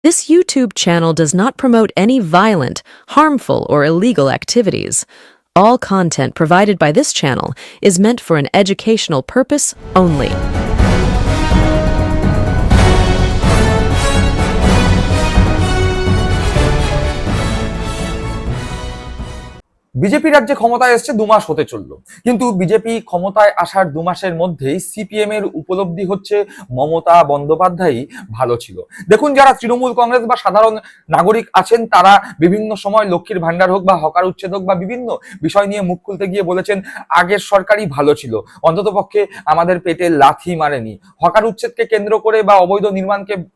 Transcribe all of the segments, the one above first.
This YouTube channel does not promote any violent, harmful, or illegal activities. All content provided by this channel is meant for an educational purpose only. BJP রাজ্যে ক্ষমতায় এসছে 2 মাস হতে চললো, কিন্তু BJP ক্ষমতায় আসার 2 মাসের মধ্যেই সিপিএম এর উপলব্ধি হচ্ছে মমতা বন্দ্যোপাধ্যায়ই ভালো ছিল। দেখুন, যারা তৃণমূল কংগ্রেস বা সাধারণ নাগরিক আছেন তারা বিভিন্ন সময় লক্ষ্মীর ভান্ডার হোক বা হকার উচ্ছেদ হোক বা বিভিন্ন বিষয় নিয়ে মুখ খুলতে গিয়ে বলেছেন আগের সরকারই ভালো ছিল, অন্ততপক্ষে আমাদের পেটে লাথি মারেনি। হকার উচ্ছেদকে কেন্দ্র করে বা অবৈধ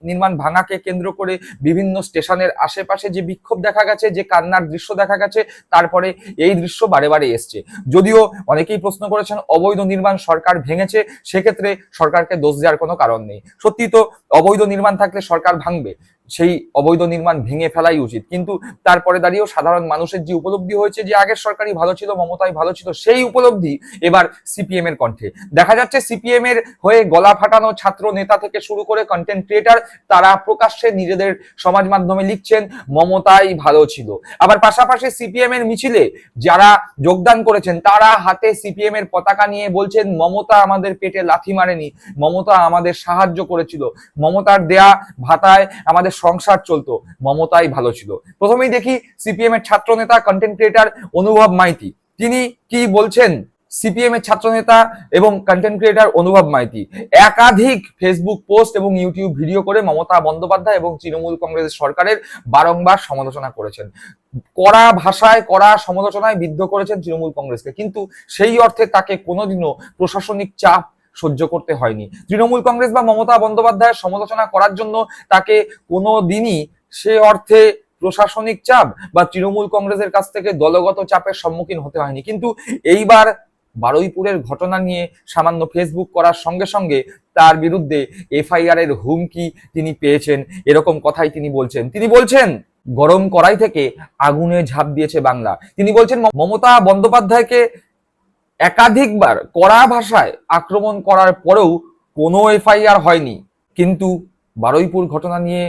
নির্মাণ ভাঙাকে কেন্দ্র করে বিভিন্ন স্টেশনের আশেপাশে যে বিক্ষোভ দেখা গেছে, যে কান্নার দৃশ্য দেখা গেছে, তারপরে এই দৃশ্য বারে বারে এসছে। যদিও অনেকেই প্রশ্ন করেছেন অবৈধ নির্মাণ সরকার ভেঙেছে, সেক্ষেত্রে সরকারকে দোষ দেওয়ার কোনো কারণ নেই। সত্যি তো অবৈধ নির্মাণ থাকলে সরকার ভাঙবে, সেই অবৈধ নির্মাণ ভেঙে ফেলাই উচিত। কিন্তু তারপরে দাঁড়িয়েও সাধারণ মানুষের যে উপলব্ধি হয়েছে যে আগের সরকারই ভালো ছিল, মমতাই ভালো ছিল, সেই উপলব্ধি এবার সিপিএম এর কণ্ঠে দেখা যাচ্ছে। সিপিএম এর হয়ে গলা ফাটানো ছাত্র নেতা থেকে শুরু করে কন্টেন্ট ক্রিয়েটার, তারা প্রকাশ্যে নিজেদের সমাজ মাধ্যমে লিখছেন মমতাই ভালো ছিল। আবার পাশাপাশি সিপিএম এর মিছিলে যারা যোগদান করেছেন তারা হাতে সিপিএম এর পতাকা নিয়ে বলছেন মমতা আমাদের পেটে লাথি মারেনি, মমতা আমাদের সাহায্য করেছিল, মমতার দেয়া ভাতায় আমাদের সংসার চলতো, মমতাই ভালো ছিল। প্রথমেই দেখি সিপিএম এর ছাত্র নেতা কন্টেন্ট ক্রিয়েটার অনুভব মাইতি, তিনি কি বলছেন। সিপিএম এর ছাত্র নেতা এবং কন্টেন্ট ক্রিয়েটার অনুভব মাইতি একাধিক ফেসবুক পোস্ট এবং ইউটিউব ভিডিও করে মমতা বন্দ্যোপাধ্যায় এবং তৃণমূল কংগ্রেস সরকারের বারংবার সমালোচনা করেছেন, কড়া ভাষায় কড়া সমালোচনায় বিদ্ধ করেছেন তৃণমূল কংগ্রেসকে, কিন্তু সেই অর্থে তাকে কোনোদিনও প্রশাসনিক চাপ সহ্য করতে হয়নি। তৃণমূল কংগ্রেস বা মমতা বন্দ্যোপাধ্যায়ের সমালোচনা করার জন্য তাকে কোনোদিনই সে অর্থে প্রশাসনিক চাপ বা তৃণমূল কংগ্রেসের কাছ থেকে দলগত চাপের সম্মুখীন হতে হয়নি। কিন্তু এইবার বারুইপুরের ঘটনা নিয়ে সামান্য ফেসবুক করার সঙ্গে সঙ্গে তার বিরুদ্ধে এফআইআর এর হুমকি তিনি পেয়েছেন, এরকম কথাই তিনি বলছেন গরম কড়াই থেকে আগুনে ঝাঁপ দিয়েছে বাংলা। তিনি বলছেন মমতা বন্দ্যোপাধ্যায়কে একাধিকবার কড়া ভাষায় আক্রমণ করার পরেও কোনো এফআইআর হয়নি, কিন্তু বারুইপুর ঘটনা নিয়ে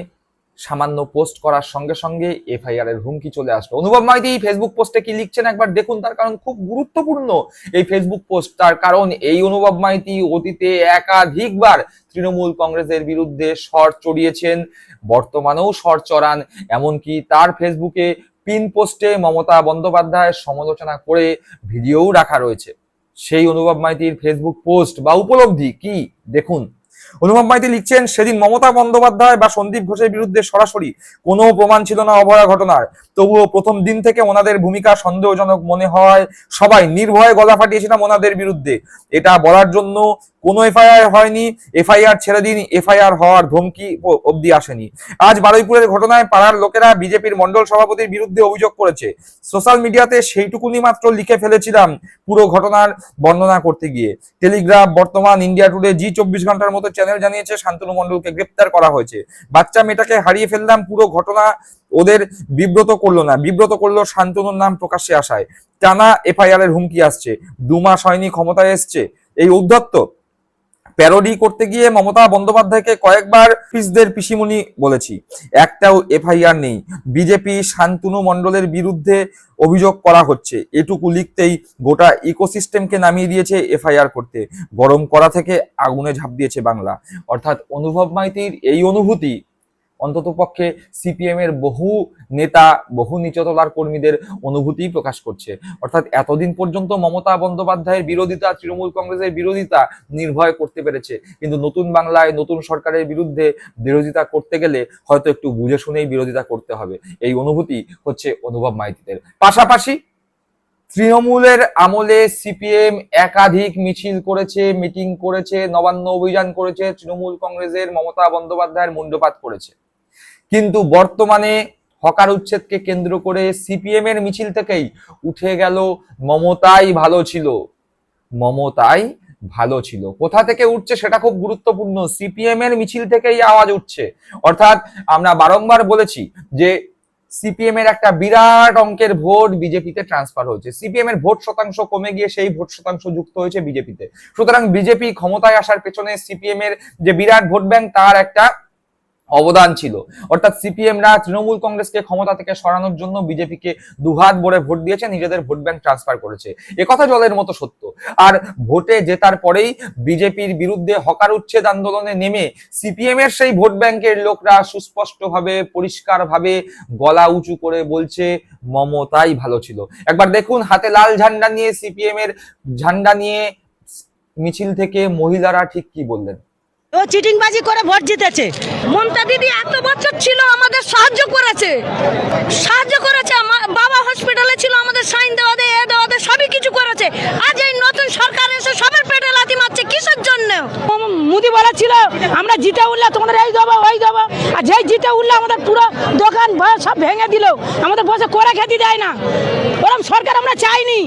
সামান্য পোস্ট করার সঙ্গে সঙ্গে এফআইআর এর হুমকি চলে আসলো। অনুভব মাইতি এই ফেসবুক পোস্টে কি লিখছেন একবার দেখুন, তার কারণ খুব গুরুত্বপূর্ণ এই ফেসবুক পোস্ট। তার কারণ এই অনুভব মাইতি অতীতে একাধিকবার তৃণমূল কংগ্রেসের বিরুদ্ধে স্বর চড়িয়েছেন, বর্তমানেও স্বর চড়ান, এমনকি তার ফেসবুকে পিন পোস্টে মমতা বন্দ্যোপাধ্যায়ের সমালোচনা করে ভিডিওও রাখা রয়েছে। সেই অনুভব মাইতির ফেসবুক পোস্ট বা উপলব্ধি কি দেখুন। অনুভব মাইতি লিখছেন, সেদিন মমতা বন্দ্যোপাধ্যায় বা সন্দীপ ঘোষের বিরুদ্ধে সরাসরি কোনো প্রমাণ ছিল না অভয়া ঘটনার, তবুও প্রথম দিন থেকে ওনাদের ভূমিকা সন্দেহজনক মনে হয়, সবাই নির্ভয়ে গলা ফাটিয়েছিলাম ওনাদের বিরুদ্ধে। এটা বলার জন্য কোনো এফআইআর হয়নি, এফআইআর ছেড়ে দিন, এফআইআর হওয়ার ধমকি অবধি আসেনি। আজ বারুইপুরের ঘটনায় পাড়ার লোকেরা বিজেপির মন্ডল সভাপতির বিরুদ্ধে অভিযোগ করেছে, সোশ্যাল মিডিয়াতে সেইটুকুনি মাত্র লিখে ফেলেছিলাম পুরো ঘটনার বর্ণনা করতে গিয়ে। টেলিগ্রাফ, বর্তমান, ইন্ডিয়া টুডে, জি 24 ঘন্টার মতো চ্যানেল জানিয়েছে শান্তনু মন্ডলকে গ্রেপ্তার করা হয়েছে। বাচ্চা মেয়েটাকে হারিয়ে ফেললাম, পুরো ঘটনা ওদের বিব্রত করলো না, বিব্রত করলো শান্তনুর নাম প্রকাশ্যে আসায়। টানা এফআইআর এর হুমকি আসছে, 2 মাস হয়নি ক্ষমতায় এসছে। এই উদ্ধত্ত প্যারোডি করতে গিয়ে মমতা বন্দ্যোপাধ্যায়কে কয়েকবার পিসদের পিসিমণি বলেছি, একটাও এফআইআর নেই। বিজেপি শান্তনু মন্ডলের বিরুদ্ধে অভিযোগ করা হচ্ছে, এটুকু লিখতেই গোটা ইকোসিস্টেমকে নামিয়ে দিয়েছে এফআইআর করতে। গরম কড়া থেকে আগুনে ঝাঁপ দিয়েছে বাংলা। অর্থাৎ অনুভব মাইতির এই অনুভূতি অন্ততপক্ষে সিপিএম এর বহু নেতা, বহু নিচতলার কর্মীদের অনুভূতি প্রকাশ করছে। অর্থাৎ এতদিন পর্যন্ত মমতা বন্দ্যোপাধ্যায়ের বিরোধিতা, তৃণমূল কংগ্রেসের বিরোধিতা নির্ভয় করতে পেরেছে, কিন্তু নতুন বাংলায় নতুন সরকারের বিরুদ্ধে বিরোধিতা করতে গেলে হয়তো একটু বুঝে শুনেই বিরোধিতা করতে হবে। এই অনুভূতি হচ্ছে অনুভব মাইতিদের। পাশাপাশি তৃণমূলের আমলে সিপিএম একাধিক মিছিল করেছে, মিটিং করেছে, নবান্ন অভিযান করেছে, তৃণমূল কংগ্রেসের মমতা বন্দ্যোপাধ্যায়ের মুণ্ডপাত করেছে, কিন্তু বর্তমানে হকার উচ্ছেদকে কেন্দ্র করে সিপিএম এর মিছিল থেকেই উঠে গেল মমতাই ভালো ছিল, মমতাই ভালো ছিল। কোথা থেকে উঠছে সেটা খুব গুরুত্বপূর্ণ, সিপিএম এর মিছিল থেকেই আওয়াজ উঠছে। অর্থাৎ আমরা বারংবার বলেছি যে সিপিএম এর একটা বিরাট অঙ্কের ভোট বিজেপিতে ট্রান্সফার হয়েছে, সিপিএম এর ভোট শতাংশ কমে গিয়ে সেই ভোট শতাংশ যুক্ত হয়েছে বিজেপিতে। সুতরাং বিজেপি ক্ষমতায় আসার পেছনে সিপিএম এর যে বিরাট ভোট ব্যাংক, তার একটা অবদান ছিল। অর্থাৎ সিপিএমরা তৃণমূল কংগ্রেসকে ক্ষমতা থেকে সরানোর জন্য বিজেপিকে দুহাত ভরে ভোট দিয়েছে, নিজেদের ভোট ব্যাংক ট্রান্সফার করেছে। একথা জলের মতো সত্য। আর ভোটে জেতার পরেই বিজেপির বিরুদ্ধে হকার উচ্ছেদ আন্দোলনে নেমে সিপিএম এর সেই ভোট ব্যাংকের লোকরা সুস্পষ্টভাবে পরিষ্কারভাবে গলা উঁচু করে বলছে মমতাই ভালো ছিল। একবার দেখুন, হাতে লাল ঝান্ডা নিয়ে সিপিএম এর ঝান্ডা নিয়ে মিছিল থেকে মহিলারা ঠিক কি বললেন। ও চিটিংবাজি করে ভোট জিতেছে। মমতা দিদি এত বছর ছিল, আমাদের সাহায্য করেছে। বাবা হসপিটালে ছিল, আমাদের সাইন দেওয়া দেয়, এ দেওয়া দেয়, সবই কিছু করেছে। আজ এই নতুন সরকার এসে সবার পেটে লাথি মারছে, কিসের জন্য? মোদি বলেছিল আমরা জিতে উঠলে তোমাদের এই দেবো ওই দেবো, আর যেই জিতে উঠলে আমাদের পুরো দোকান সব ভেঙে দিল, আমাদের বসে করে খেতে দেয় না। ওরকম সরকার আমরা চাইনি।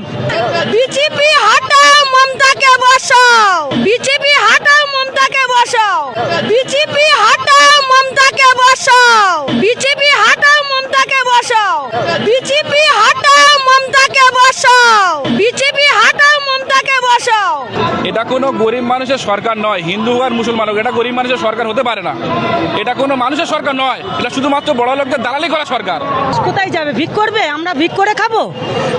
বিজেপি হাটাও, মমতাকে বসাও। বিজেপি হাটাও, মমতাকে বসাও। বিজেপি হাটাও, মমতাকে বসাও। বিজেপি হাটাও, মমতাকে বসাও। বিজেপি হাটাও, মমতাকে বসাও। বিজেপি হাটাও, মমতাকে বসাও। এটা কোনো গরিব মানুষের সরকার নয়, হিন্দু আর মুসলমান হোক, এটা গরিব মানুষের সরকার হতে পারে না। এটা কোনো মানুষের সরকার নয়, এটা শুধুমাত্র বড় লোকদের দালালি করা সরকার। কোথায় যাবে? ভিক করবে? আমরা ভিক করে খাবো?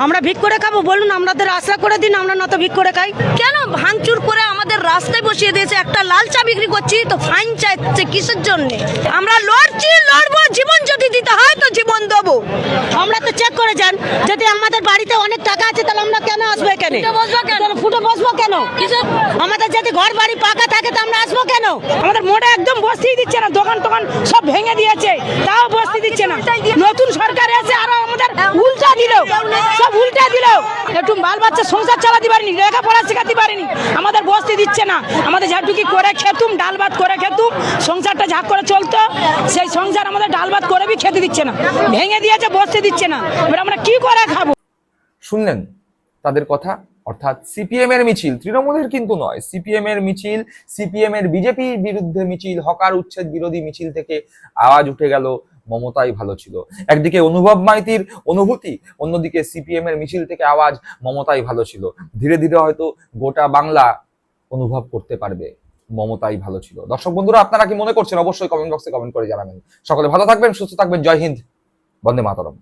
আমরা ভিক করে খাবো? বলুন, আমাদের আশা করে দিন, আমরা না তো ভিক করে খাই। কেন ভাঙচুর করে আমাদের রাস্তায় বসিয়ে দিয়েছে? একটা লাল চা বিক্রি করছি তো ফাইন চাইছে, কিসের জন্য? আমরা লড়ছি, লড়বো, জীবন যদি দিতে হয় তো জীবন দেবো। আমরা তো চেক করে যান, যদি আমাদের বাড়িতে অনেক টাকা আছে তাহলে আমরা কেন আসবো? কেন ফুটে বসবো কেন? আমাদের যদি ঘর বাড়ি পাকা থাকে তো আমরা আসবো কেন? আমাদের মোড়ে একদম বসতেই দিচ্ছে না, দোকান টোকান সব ভেঙে দিয়েছে, তাও বসতে দিচ্ছে না। নতুন সরকার এসে আরো আমাদের উল্টা দিল, সব উল্টা দিল। একটু বাল বাচ্চা সংসার চালাতে পারিনি, লেখাপড়া শেখাতে পারিনি, আমাদের বসতে দিচ্ছে না। আমাদের ঝাড়টুকি করে খেতুম, ডাল ভাত করে খেতুম, সংসারটা ঝাঁক করে চলতো, সেই সংসার আমাদের ডাল ভাত করে খেতে দিচ্ছে না, ভেঙে দিয়েছে, বসতে দিচ্ছে না। এবার আমরা কি করে খাবো? শুনলেন তাদের কথা। অর্থাৎ সিপিএম এর মিছিল, তৃণমূলের কিন্তু নয়, সিপিএম এর মিছিল, সিপিএম এর বিজেপির বিরুদ্ধে মিছিল, হকার উচ্ছেদ বিরোধী মিছিল থেকে আওয়াজ উঠে গেল মমতাই ভালো ছিল। একদিকে অনুভব মাইতির অনুভূতি, অন্যদিকে সিপিএম এর মিছিল থেকে আওয়াজ মমতাই ভালো ছিল। ধীরে ধীরে হয়তো গোটা বাংলা অনুভব করতে পারবে মমতাই ভালো ছিল। দর্শক বন্ধুরা, আপনারা কি মনে করছেন? অবশ্যই কমেন্ট বক্সে কমেন্ট করে জানাবেন। সকলে ভালো থাকবেন, সুস্থ থাকবেন। জয় হিন্দ, বন্দে মাতরম।